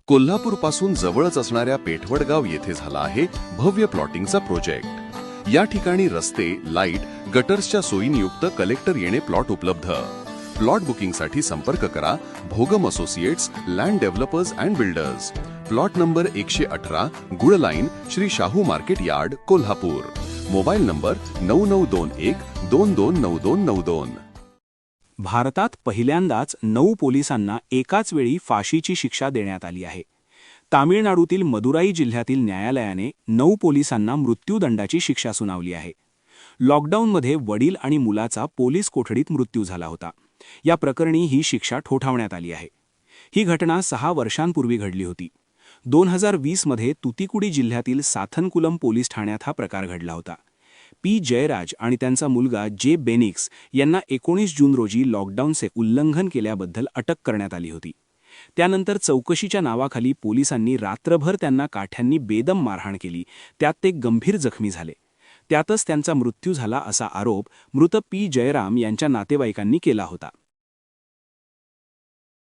कोल्हापूरपासून जवळच असणाऱ्या पेठवडगाव येथे झाला आहे भव्य प्लॉटिंगचा प्रोजेक्ट। या ठिकाणी रस्ते, लाईट, गटर्सच्या सोयीनियुक्त कलेक्टर येणे प्लॉट उपलब्ध। प्लॉट बुकिंगसाठी संपर्क करा Bhogam associates, land developers and builders. Plot number 118, गुळ line, Shri Shahu market yard, Kolhapur. Mobile number 9921229292। भारतात पहिल्यांदाच 9 पोलिसांना एकाच वेळी फाशीची शिक्षा देण्यात आली आहे। तामिळनाडूतील मदुराई जिल्ह्यातील न्यायालयाने 9 पोलिसांना मृत्यूदंडाची शिक्षा सुनावली आहे। लॉकडाऊनमध्ये वडील आणि मुलाचा पोलीस कोठडीत मृत्यू झाला होता। या प्रकरणी ही शिक्षा ठोठावण्यात आली आहे। ही घटना 6 वर्षांपूर्वी घडली होती। 2020 मध्ये तुतीकुडी जिल्ह्यातील साथनकुलम पोलीस ठाण्यात हा प्रकार घडला होता। पी जयराज आणि त्यांचा मुलगा जे बेनिक्स यांना 19 जून रोजी लॉकडाऊनचे उल्लंघन केल्याबद्दल अटक करण्यात आली होती। त्यानंतर चौकशीच्या नावाखाली पोलिसांनी रात्रभर त्यांना काठ्यांनी बेदम मारहाण केली, त्यात ते गंभीर जखमी झाले। त्यातच त्यांचा मृत्यू झाला असा आरोप मृत पी जयराम यांच्या नातेवाईकांनी केला होता।